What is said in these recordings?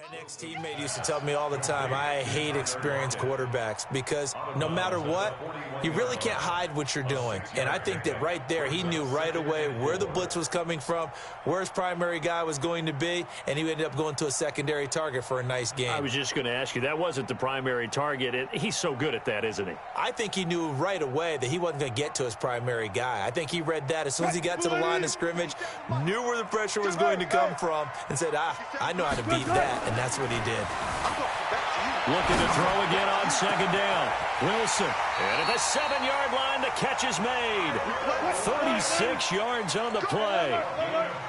An ex-teammate used to tell me all the time, I hate experienced quarterbacks because no matter what, you really can't hide what you're doing. And I think that right there, he knew right away where the blitz was coming from, where his primary guy was going to be, and he ended up going to a secondary target for a nice game. I was just going to ask you, that wasn't the primary target. He's so good at that, isn't he? I think he knew right away that he wasn't going to get to his primary guy. I think he read that as soon as he got to the line of scrimmage, knew where the pressure was going to come from, and said, I know how to beat that. And that's what he did. Looking to throw again on second down. Wilson. And at the 7-yard line, the catch is made. 36 yards on the play.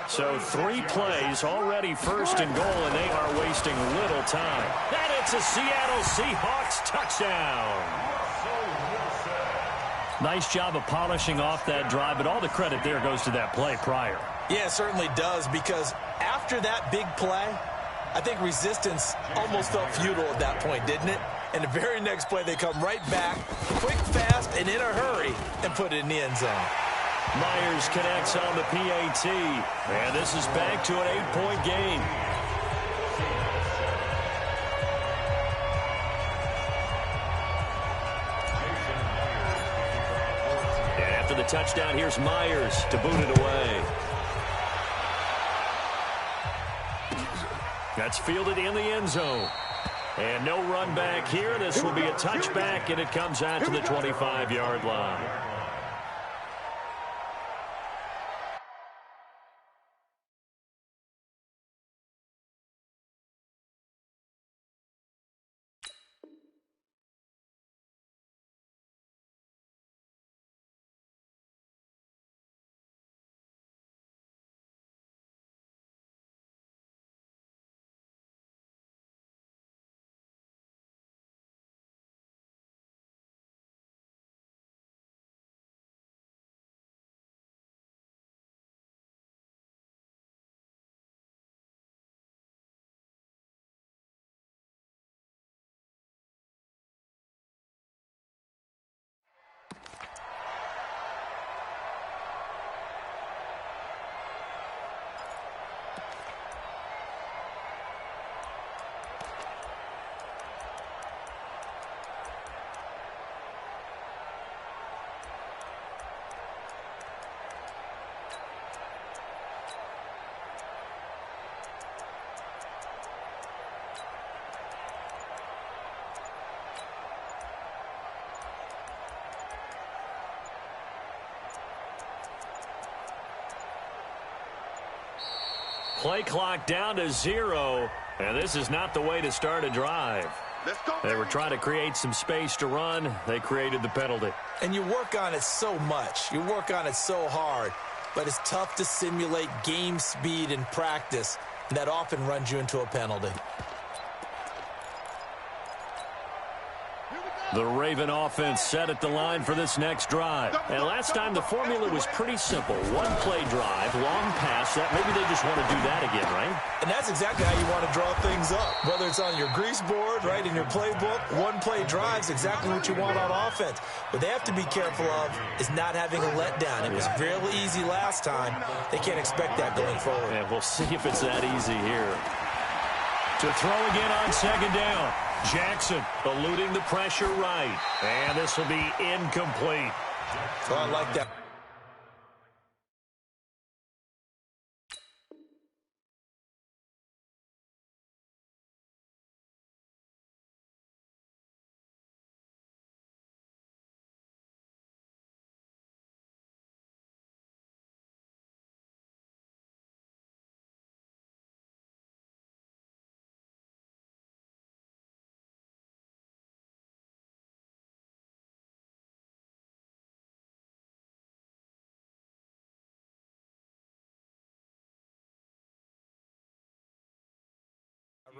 So 3 plays already first and goal, and they are wasting little time. And it's a Seattle Seahawks touchdown. Nice job of polishing off that drive, but all the credit there goes to that play prior. Yeah, it certainly does, because after that big play, I think resistance almost felt futile at that point, didn't it? And the very next play, they come right back, quick, fast, and in a hurry, and put it in the end zone. Myers connects on the PAT, and this is back to an 8-point game. And after the touchdown, here's Myers to boot it away. That's fielded in the end zone. And no run back here. This will be a touchback, and it comes out to the 25-yard line. Play clock down to 0, and this is not the way to start a drive. They were trying to create some space to run. They created the penalty. And you work on it so much. You work on it so hard. But it's tough to simulate game speed in practice. And that often runs you into a penalty. The Raven offense set at the line for this next drive. And last time the formula was pretty simple. One-play drive, long pass. That maybe they just want to do that again, right? And that's exactly how you want to draw things up. Whether it's on your grease board, right, in your playbook, one-play drive's exactly what you want on offense. What they have to be careful of is not having a letdown. It was real easy last time. They can't expect that going forward. Yeah, we'll see if it's that easy here. To throw again on second down. Jackson eluding the pressure right. And this will be incomplete. Oh, I like that.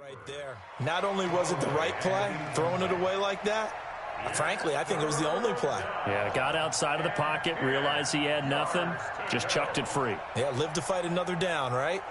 Right there. Not only was it the right play, throwing it away like that, frankly, I think it was the only play. Yeah, got outside of the pocket, realized he had nothing, just chucked it free. Yeah, live to fight another down, right?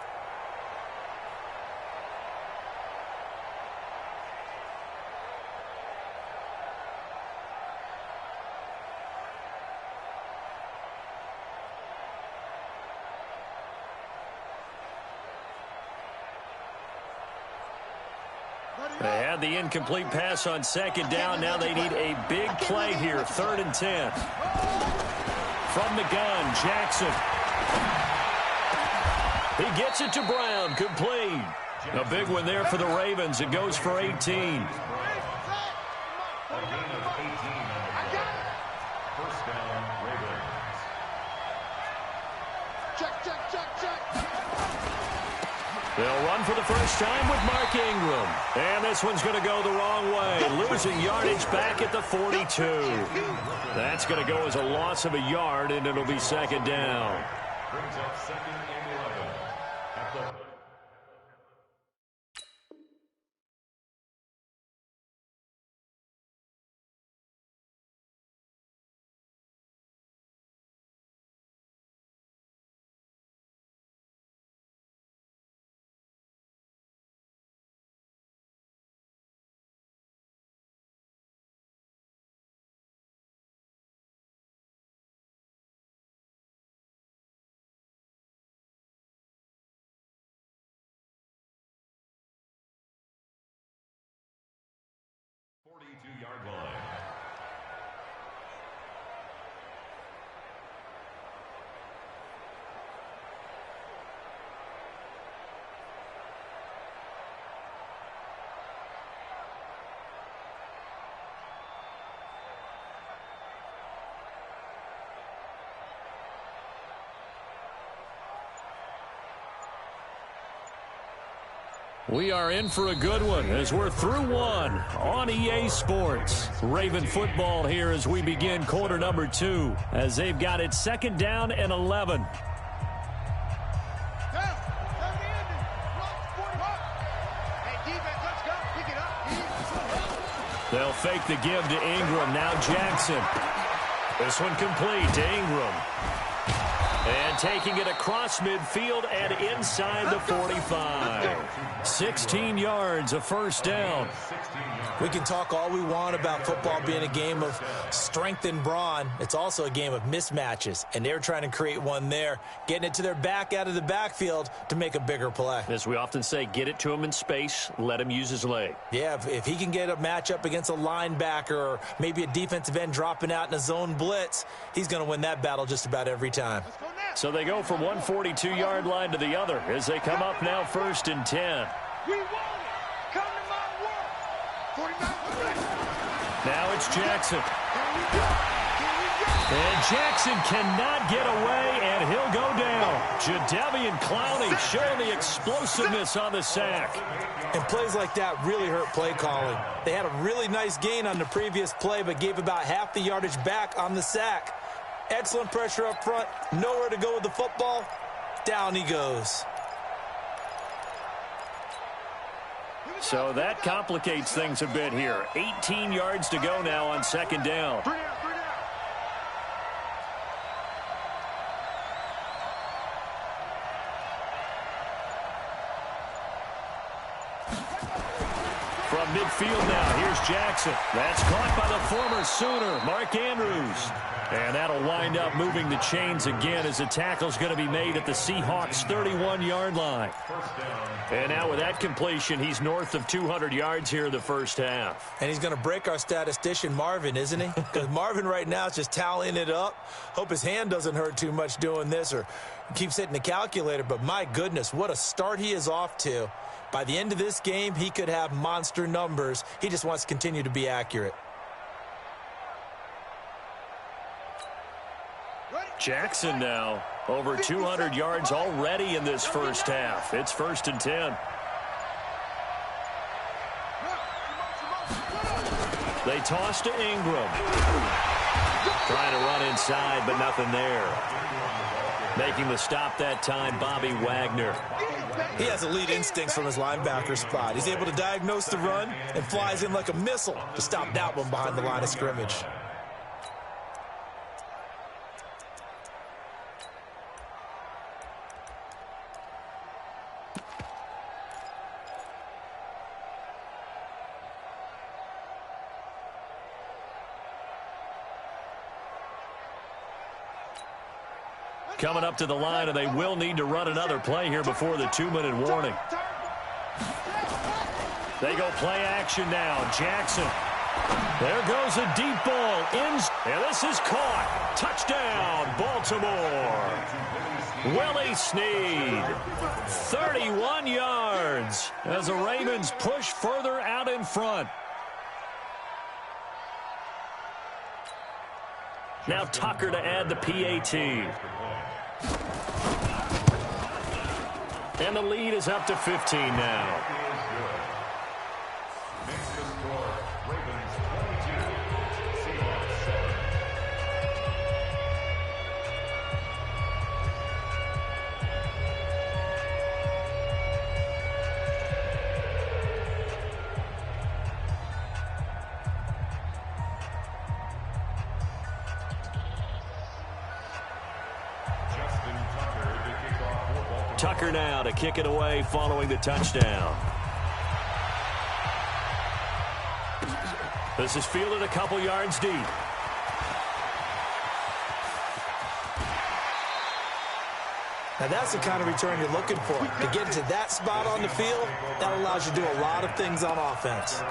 They had the incomplete pass on second down. Now they need a big play here, 3rd and 10. From the gun, Jackson. He gets it to Brown, complete. A big one there for the Ravens. It goes for 18. They'll run for the first time with Mark Ingram. And this one's going to go the wrong way. Losing yardage back at the 42. That's going to go as a loss of a yard, and it'll be 2nd down. Brings up 2nd and 11 at the... yard line. We are in for a good one as we're through one on EA Sports. Raven football here as we begin quarter number 2 as they've got it 2nd down and 11. They'll fake the give to Ingram. Now Jackson. This one complete to Ingram. And taking it across midfield and inside the 45. 16 yards, a 1st down. We can talk all we want about football being a game of strength and brawn. It's also a game of mismatches, and they're trying to create one there, getting it to their back out of the backfield to make a bigger play. As we often say, get it to him in space, let him use his leg. Yeah, if he can get a matchup against a linebacker or maybe a defensive end dropping out in a zone blitz, he's going to win that battle just about every time. So they go from one 42-yard line to the other as they come up now 1st and 10. We want it. Come to my world. 49. Now it's Jackson. And Jackson cannot get away, and he'll go down. Jadeveon Clowney showing the explosiveness on the sack. And plays like that really hurt play calling. They had a really nice gain on the previous play, but gave about half the yardage back on the sack. Excellent pressure up front. Nowhere to go with the football. Down he goes. So that complicates things a bit here. 18 yards to go now on 2nd down. From midfield now, here's Jackson. That's caught by the former Sooner, Mark Andrews. And that'll wind up moving the chains again as the tackle's going to be made at the Seahawks' 31-yard line. And now with that completion, he's north of 200 yards here in the 1st half. And he's going to break our statistician Marvin, isn't he? Because Marvin right now is just tallying it up. Hope his hand doesn't hurt too much doing this or keeps hitting the calculator. But my goodness, what a start he is off to. By the end of this game, he could have monster numbers. He just wants to continue to be accurate. Jackson now over 200 yards already in this 1st half. It's 1st and 10. They toss to Ingram. Trying to run inside, but nothing there. Making the stop that time, Bobby Wagner. He has elite instincts from his linebacker spot. He's able to diagnose the run and flies in like a missile to stop that one behind the line of scrimmage. Coming up to the line, and they will need to run another play here before the 2-minute warning. They go play action now. Jackson. There goes a deep ball. And this is caught. Touchdown, Baltimore. Willie Snead. 31 yards as the Ravens push further out in front. Now Tucker to add the PAT. And the lead is up to 15 now. Tucker now to kick it away following the touchdown. This is fielded a couple yards deep. Now that's the kind of return you're looking for. To get to that spot on the field, that allows you to do a lot of things on offense.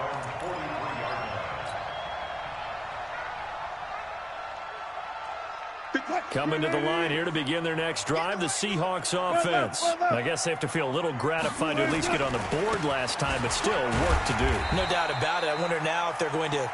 Coming to the line here to begin their next drive, the Seahawks offense. I guess they have to feel a little gratified to at least get on the board last time, but still work to do. No doubt about it. I wonder now if they're going to...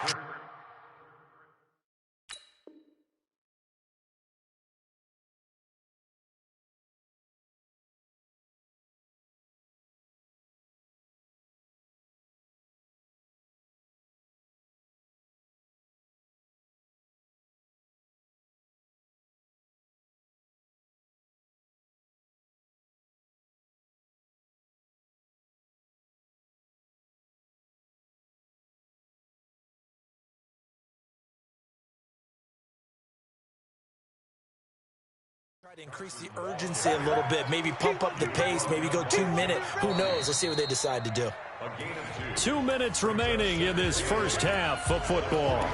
Try to increase the urgency a little bit, maybe pump up the pace, maybe go 2 minutes. Who knows? Let's see what they decide to do. 2 minutes remaining in this first half of football.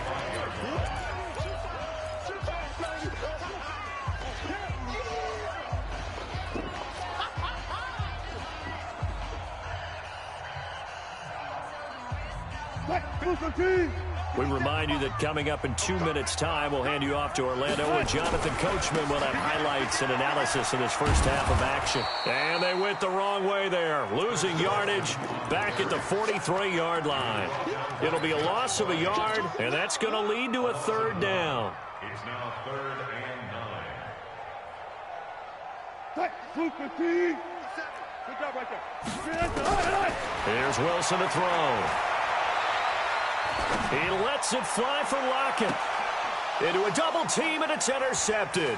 We remind you that coming up in 2 minutes' time, we'll hand you off to Orlando, where Jonathan Coachman will have highlights and analysis of this first half of action. And they went the wrong way there, losing yardage back at the 43-yard line. It'll be a loss of a yard, and that's going to lead to a third down. It's now 3rd and 9. Here's Wilson to throw. He lets it fly for Lockett. Into a double team, and it's intercepted.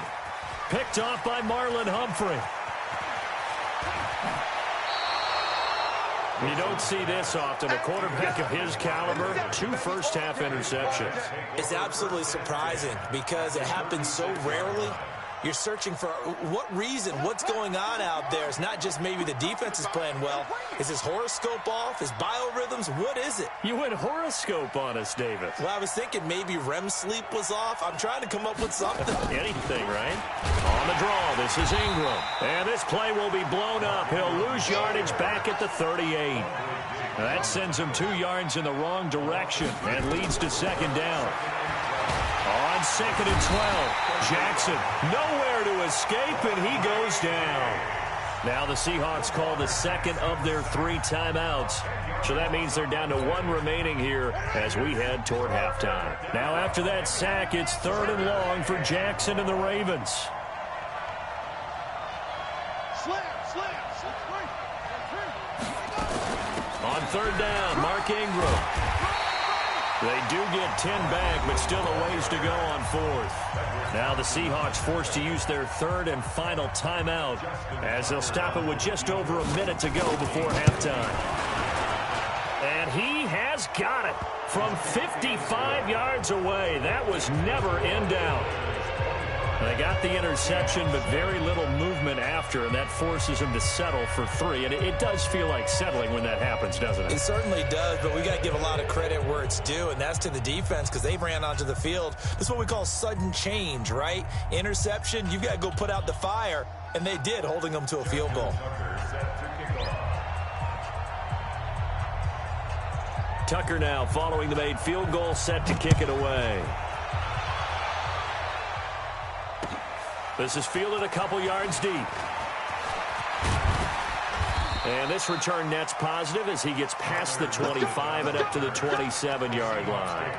Picked off by Marlon Humphrey. You don't see this often. A quarterback of his caliber, 2 first-half interceptions. It's absolutely surprising because it happens so rarely. You're searching for what reason, what's going on out there. It's not just maybe the defense is playing well. Is his horoscope off? His biorhythms? What is it? You went horoscope on us, David. Well, I was thinking maybe REM sleep was off. I'm trying to come up with something. Anything, right? On the draw, this is Ingram. And this play will be blown up. He'll lose yardage back at the 38. That sends him 2 yards in the wrong direction and leads to second down. On 2nd and 12, Jackson nowhere to escape, and he goes down. Now the Seahawks call the second of their 3 timeouts. So that means they're down to 1 remaining here as we head toward halftime. Now after that sack, it's 3rd and long for Jackson and the Ravens. On 3rd down, Mark Ingram. They do get 10 back, but still a ways to go on 4th. Now the Seahawks forced to use their 3rd and final timeout as they'll stop it with just over a minute to go before halftime. And he has got it from 55 yards away. That was never in doubt. They got the interception, but very little movement after, and that forces him to settle for 3. And it does feel like settling when that happens, doesn't it? It certainly does, but we got to give a lot of credit where it's due, and that's to the defense because they ran onto the field. This is what we call sudden change, right? Interception, you've got to go put out the fire, and they did, holding them to a field goal. Tucker now following the made field goal, set to kick it away. This is fielded a couple yards deep. And this return net's positive as he gets past the 25 and up to the 27-yard line.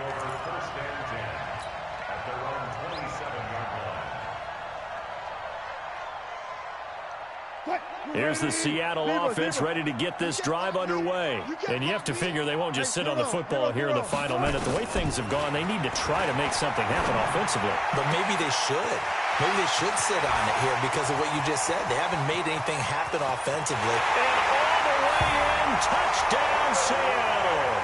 Here's the Seattle offense ready to get this drive underway. And you have to figure they won't just sit on the football here in the final minute. The way things have gone, they need to try to make something happen offensively. But maybe they should. Maybe they should sit on it here because of what you just said. They haven't made anything happen offensively. And all the way in, touchdown Seattle.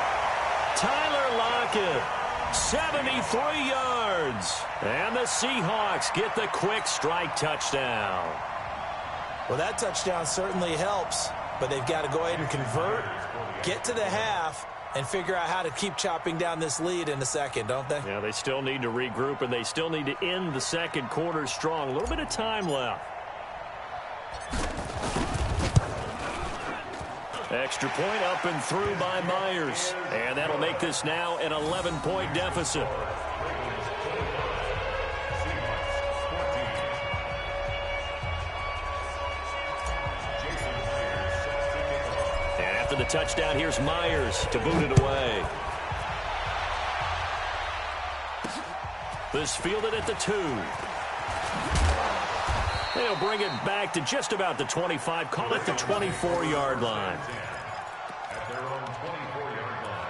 Tyler Lockett, 73 yards. And the Seahawks get the quick strike touchdown. Well, that touchdown certainly helps, but they've got to go ahead and convert, get to the half, and figure out how to keep chopping down this lead in the second, don't they? Yeah, they still need to regroup, and they still need to end the second quarter strong. A little bit of time left. Extra point up and through by Myers. And that'll make this now an 11-point deficit. And after the touchdown, here's Myers to boot it away. This fielded at the 2. They'll bring it back to just about the 25, call it the 24-yard line. At their own 24-yard line.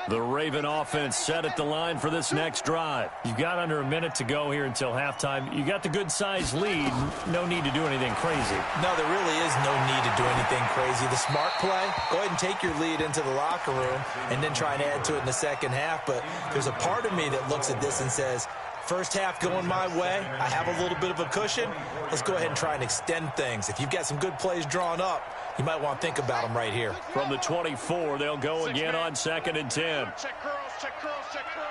The Raven offense set at the line for this next drive. You've got under a minute to go here until halftime. You got the good-sized lead. No need to do anything crazy. No, there really is no need to do anything crazy. The smart play, go ahead and take your lead into the locker room and then try and add to it in the second half. But there's a part of me that looks at this and says, first half going my way, I have a little bit of a cushion. Let's go ahead and try and extend things. If you've got some good plays drawn up, you might want to think about them right here. From the 24, they'll go again on 2nd and 10. Check curls, check curls, check curls.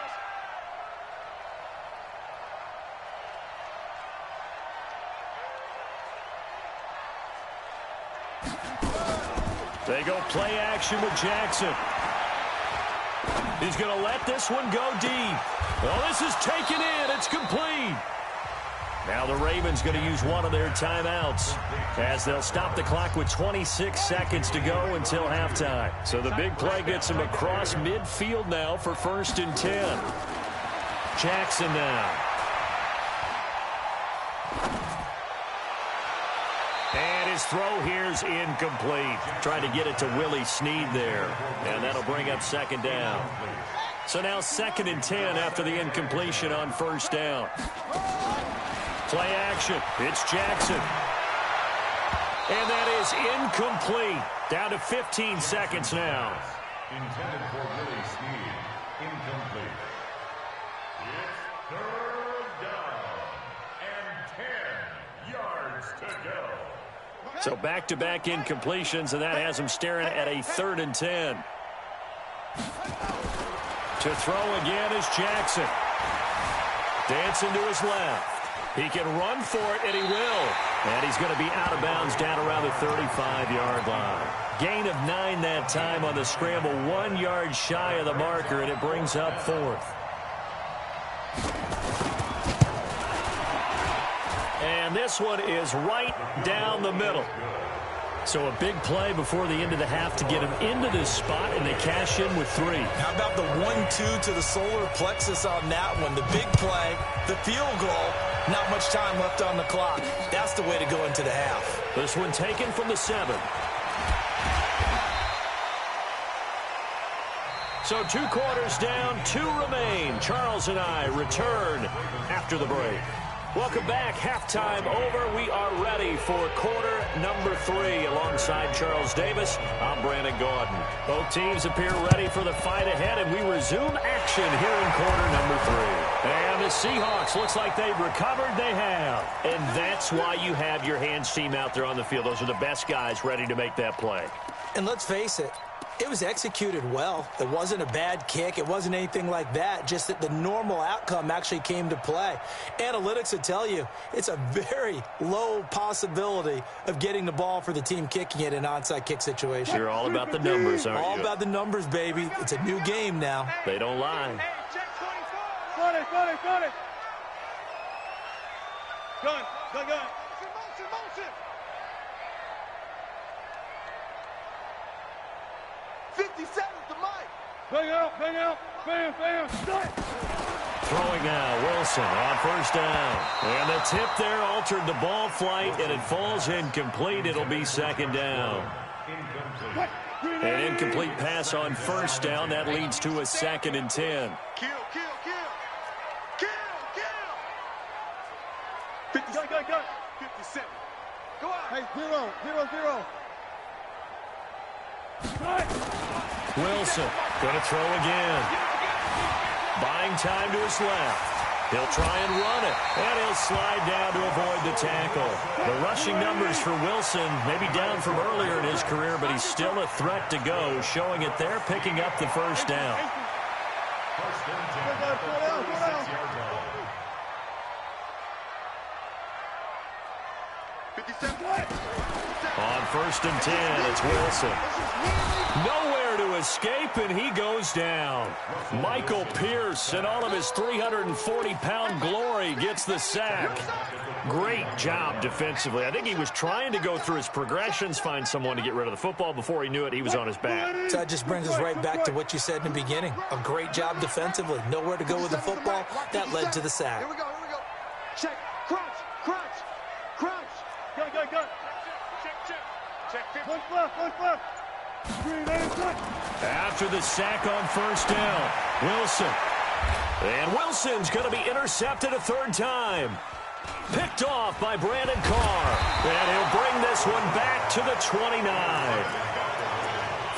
They go play action with Jackson. He's going to let this one go deep. Well, this is taken in. It's complete. Now the Ravens going to use one of their timeouts as they'll stop the clock with 26 seconds to go until halftime. So the big play gets him across midfield now for 1st and 10. Jackson now. And his throw here's incomplete. Trying to get it to Willie Snead there. And that'll bring up 2nd down. So now 2nd and 10 after the incompletion on 1st down. Play action. It's Jackson. And that is incomplete. Down to 15 seconds now. Intended for Willie Snead. Incomplete. It's 3rd down and 10 yards to go. So back-to-back incompletions, and that has him staring at a 3rd and 10. To throw again is Jackson. Dancing to his left. He can run for it, and he will. And he's going to be out of bounds down around the 35-yard line. Gain of 9 that time on the scramble, 1 yard shy of the marker, and it brings up 4th. And this one is right down the middle. So a big play before the end of the half to get him into this spot, and they cash in with 3. How about the 1-2 to the solar plexus on that one? The big play, the field goal, not much time left on the clock. That's the way to go into the half. This one taken from the 7. So 2 quarters down, 2 remain. Charles and I return after the break. Welcome back. Halftime over. We are ready for quarter number 3. Alongside Charles Davis, I'm Brandon Gaudin. Both teams appear ready for the fight ahead, and we resume action here in quarter number 3. And the Seahawks, looks like they've recovered. They have. And that's why you have your hands team out there on the field. Those are the best guys ready to make that play. And let's face it, It was executed well. It wasn't a bad kick. It wasn't anything like that. Just that the normal outcome actually came to play. Analytics will tell you it's a very low possibility of getting the ball for the team kicking it in an onside kick situation. You're all about the numbers, aren't you? All about the numbers, baby. It's a new game now. They don't lie. Hey, check 24. Got it. Gun. Motion. 57 to Mike. Bang out. Bam. Throwing now, Wilson on first down. And the tip there altered the ball flight, and it falls incomplete. It'll be second down. An incomplete pass on first down. That leads to a 2nd and 10. Kill. 57. Go out. Hey, 0. Wilson going to throw again. Buying time to his left. He'll try and run it, and he'll slide down to avoid the tackle. The rushing numbers for Wilson may be down from earlier in his career, but he's still a threat to go, showing it there, picking up the first down. On first and 10, it's Wilson. Nowhere to escape, and he goes down. Michael Pierce, in all of his 340-pound glory, gets the sack. Great job defensively. I think he was trying to go through his progressions, find someone to get rid of the football. Before he knew it, he was on his back. So that just brings us right back to what you said in the beginning. A great job defensively. Nowhere to go with the football. That led to the sack. Here we go. Check. Crunch. Go. Check. One flip. After the sack on first down, Wilson. And Wilson's going to be intercepted a 3rd time. Picked off by Brandon Carr. And he'll bring this one back to the 29.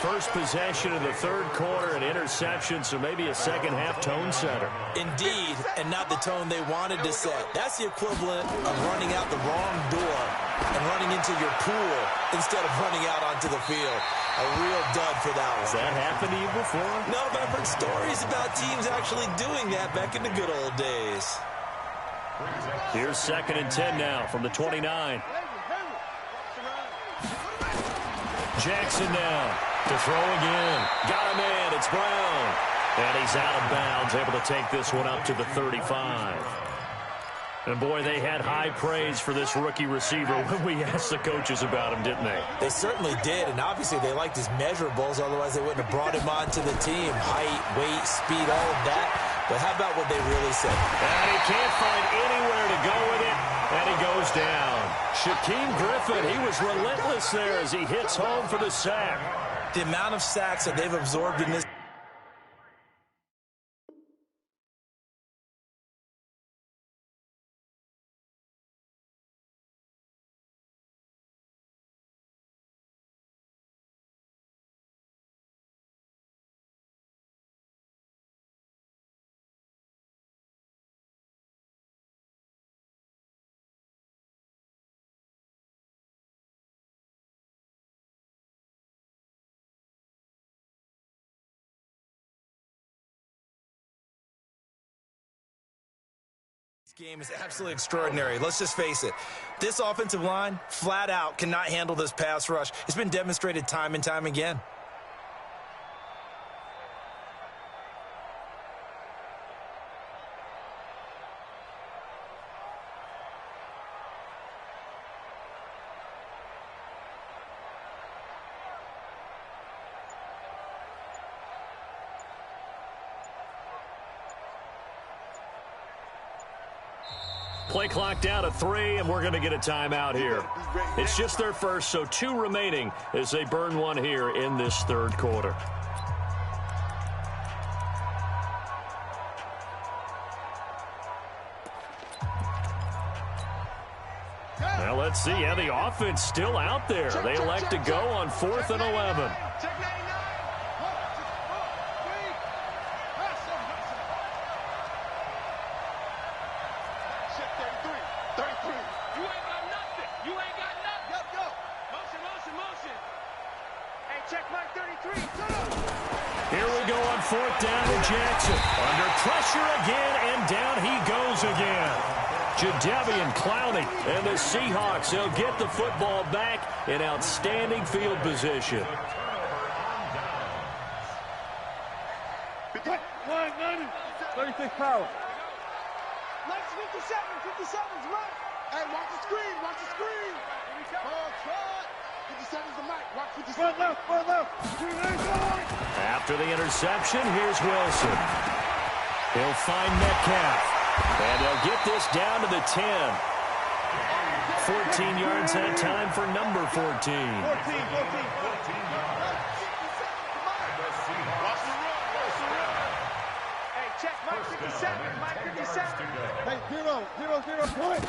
First possession of the 3rd quarter, an interception, so maybe a second-half tone setter. Indeed, and not the tone they wanted to set. That's the equivalent of running out the wrong door and running into your pool instead of running out onto the field. A real dud for that one. Has that happened to you before? No, but I've heard stories about teams actually doing that back in the good old days. Here's 2nd and 10 now from the 29. Jackson now to throw again. Got him in. It's Brown. And he's out of bounds, able to take this one up to the 35. And, boy, they had high praise for this rookie receiver when we asked the coaches about him, didn't they? They certainly did, and obviously they liked his measurables. Otherwise, they wouldn't have brought him onto the team. Height, weight, speed, all of that. But how about what they really said? And he can't find anywhere to go with it, and he goes down. Shaquem Griffin, he was relentless there as he hits home for the sack. The amount of sacks that they've absorbed in this game is absolutely extraordinary. Let's just face it. This offensive line, flat out, cannot handle this pass rush. It's been demonstrated time and time again. Play clock down to 3, and we're going to get a timeout here. It's just their first, so 2 remaining as they burn one here in this 3rd quarter. Well, let's see. Yeah, the offense still out there. They elect to go on 4th and 11. Check Mike 33. fourth down with Jackson. Under pressure again, and down he goes again. Jadeveon Clowney and the Seahawks, they'll get the football back in outstanding field position. 36 power. 57, 57's Mike. Hey, watch the screen, watch the screen. 57's the Mike, watch 57. Front left. After the interception, here's Wilson. He'll find Metcalf. And they'll get this down to the 10. 14 yards that time for number 14. 14. Hey, check Mike 57. Mike 57. Hey, 0, point.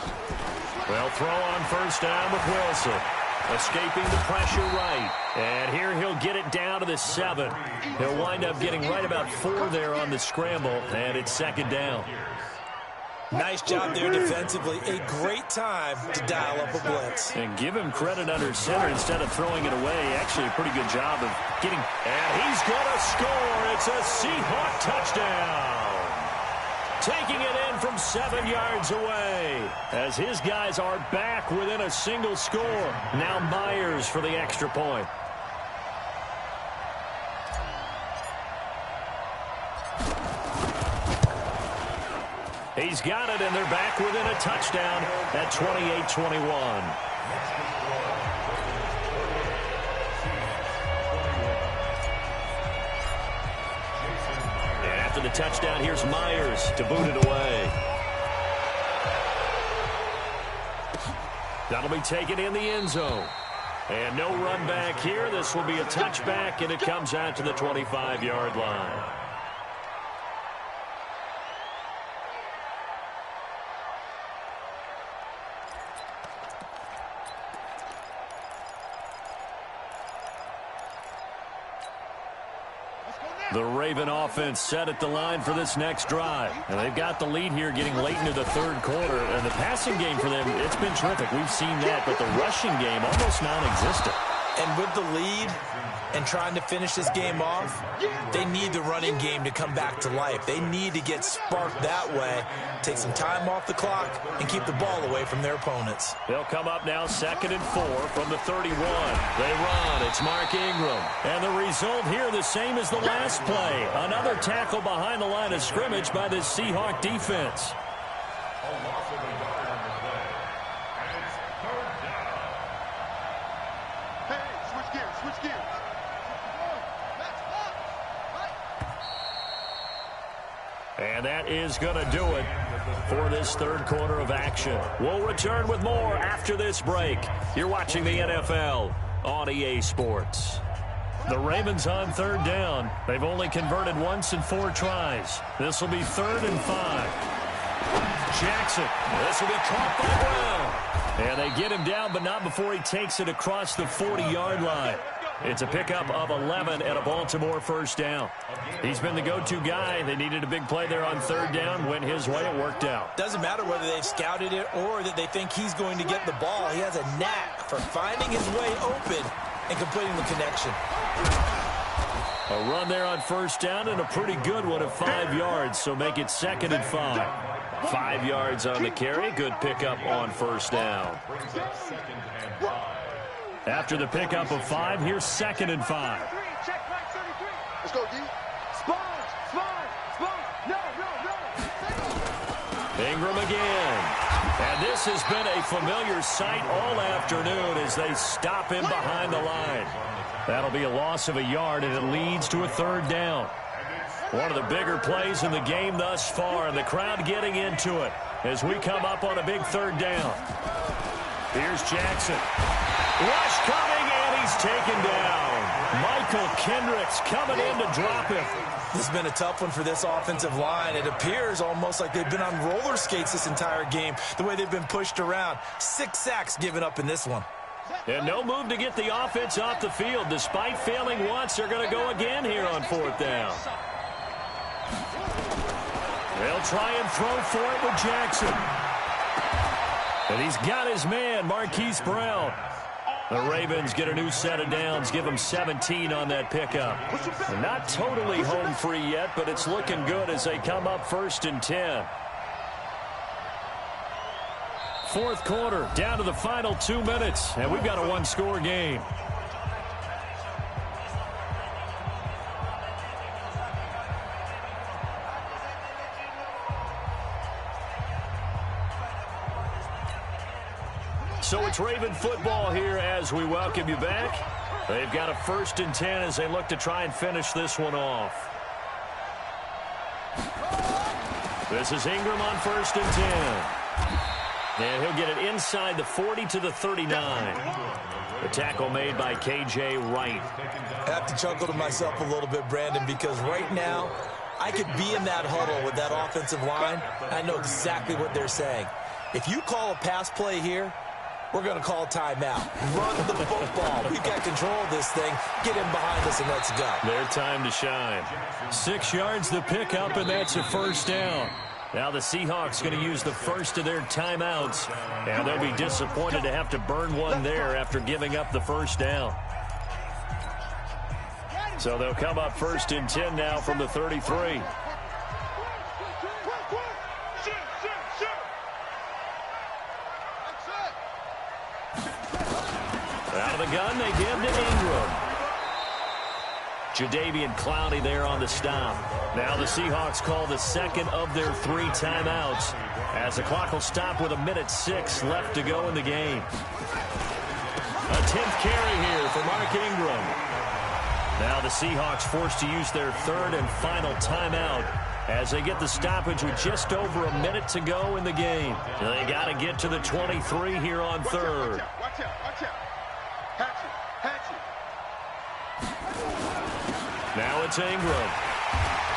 They'll throw on first down with Wilson. Escaping the pressure right. And here he'll get it down to the 7. He'll wind up getting right about 4 there on the scramble. And it's second down. Nice job there defensively. A great time to dial up a blitz. And give him credit under center instead of throwing it away. Actually, a pretty good job of getting. And he's going to score. It's a Seahawk touchdown. Taking it in from 7 yards away. As his guys are back within a single score. Now Myers for the extra point. He's got it, and they're back within a touchdown at 28-21. And after the touchdown, here's Myers to boot it away. That'll be taken in the end zone. And no run back here. This will be a touchback, and it comes out to the 25-yard line. The Raven offense set at the line for this next drive. And they've got the lead here getting late into the third quarter. And the passing game for them, it's been terrific. We've seen that. But the rushing game, almost non-existent. And with the lead and trying to finish this game off, they need the running game to come back to life. They need to get sparked that way, take some time off the clock, and keep the ball away from their opponents. They'll come up now 2nd and 4 from the 31. They run. It's Mark Ingram. And the result here the same as the last play. Another tackle behind the line of scrimmage by the Seahawk defense. And that is going to do it for this third quarter of action. We'll return with more after this break. You're watching the NFL on EA Sports. The Ravens on third down. They've only converted once in 4 tries. This will be 3rd and 5. Jackson. This will be caught by Brown. And they get him down, but not before he takes it across the 40-yard line. It's a pickup of 11 and a Baltimore first down. He's been the go-to guy. They needed a big play there on third down. Went his way. It worked out. Doesn't matter whether they've scouted it or that they think he's going to get the ball. He has a knack for finding his way open and completing the connection. A run there on first down and a pretty good one of 5 yards. So make it 2nd and 5. 5 yards on the carry. Good pickup on first down. After the pickup of 5, here's 2nd and 5. Let's go, D. Spawn. No. Ingram again. And this has been a familiar sight all afternoon as they stop him behind the line. That'll be a loss of a yard, and it leads to a 3rd down. One of the bigger plays in the game thus far, and the crowd getting into it as we come up on a big 3rd down. Here's Jackson. Rush coming, and he's taken down. Michael Kendricks coming in to drop him. This has been a tough one for this offensive line. It appears almost like they've been on roller skates this entire game, the way they've been pushed around. 6 sacks given up in this one. And no move to get the offense off the field. Despite failing once, they're going to go again here on 4th down. They'll try and throw for it with Jackson. And he's got his man, Marquise Brown. The Ravens get a new set of downs, give them 17 on that pickup. They're not totally home free yet, but it's looking good as they come up 1st and 10. Fourth quarter, down to the final 2 minutes, and we've got a one-score game. So it's Raven football here as we welcome you back. They've got a 1st and 10 as they look to try and finish this one off. This is Ingram on 1st and 10. And he'll get it inside the 40 to the 39. The tackle made by K.J. Wright. I have to chuckle to myself a little bit, Brandon, because right now I could be in that huddle with that offensive line. I know exactly what they're saying. If you call a pass play here, we're going to call timeout. Run the football. We've got control of this thing. Get in behind us and let's go. Their time to shine. 6 yards the pickup, and that's a 1st down. Now the Seahawks going to use the first of their timeouts, and they'll be disappointed to have to burn one there after giving up the 1st down. So they'll come up 1st and 10 now from the 33. Out of the gun, they give to Ingram. Jadeveon Clowney there on the stop. Now the Seahawks call the second of their 3 timeouts as the clock will stop with 1:06 left to go in the game. A 10th carry here for Mark Ingram. Now the Seahawks forced to use their 3rd and final timeout as they get the stoppage with just over 1 minute to go in the game. They got to get to the 23 here on 3rd. Watch out. Hatch it. Now it's Ingram.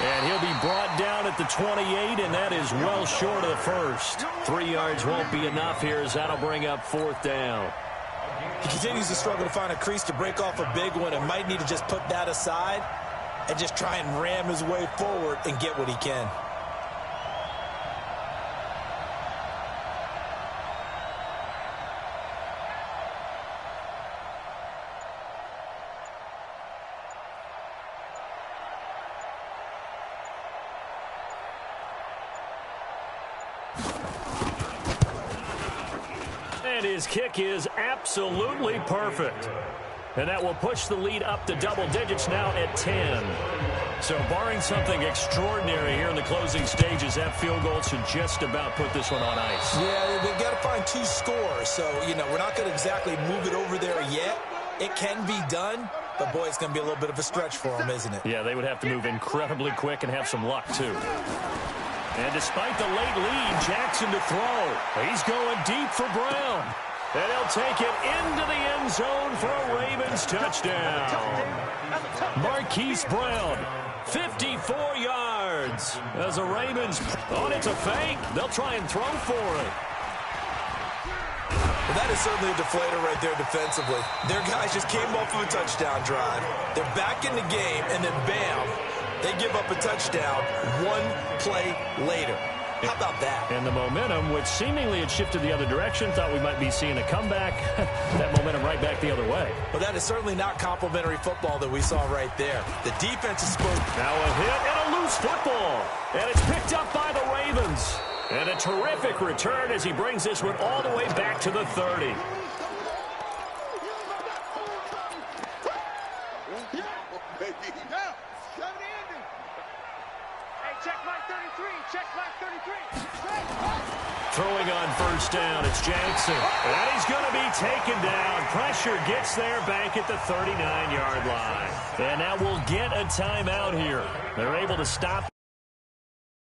And he'll be brought down at the 28, and that is well short of the 1st. 3 yards won't be enough here as that'll bring up 4th down. He continues to struggle to find a crease to break off a big one and might need to just put that aside and just try and ram his way forward and get what he can. And his kick is absolutely perfect. And that will push the lead up to double digits now at 10. So barring something extraordinary here in the closing stages, that field goal should just about put this one on ice. Yeah, they've got to find 2 scores. So, we're not going to exactly move it over there yet. It can be done, but, boy, it's going to be a little bit of a stretch for them, isn't it? Yeah, they would have to move incredibly quick and have some luck, too. And despite the late lead, Jackson to throw. He's going deep for Brown. And he'll take it into the end zone for a Ravens touchdown. Marquise Brown, 54 yards. As the Ravens, it's a fake. They'll try and throw for it. Well, that is certainly a deflator right there defensively. Their guys just came off of a touchdown drive. They're back in the game, and then bam, they give up a touchdown 1 play later. How about that? And the momentum, which seemingly had shifted the other direction, thought we might be seeing a comeback. That momentum right back the other way. Well, that is certainly not complimentary football that we saw right there. The defense is supposed... Now a hit and a loose football. And it's picked up by the Ravens. And a terrific return as he brings this one all the way back to the 30. Throwing on 1st down, it's Jackson. And he's going to be taken down. Pressure gets there back at the 39-yard line. And that will get a timeout here. They're able to stop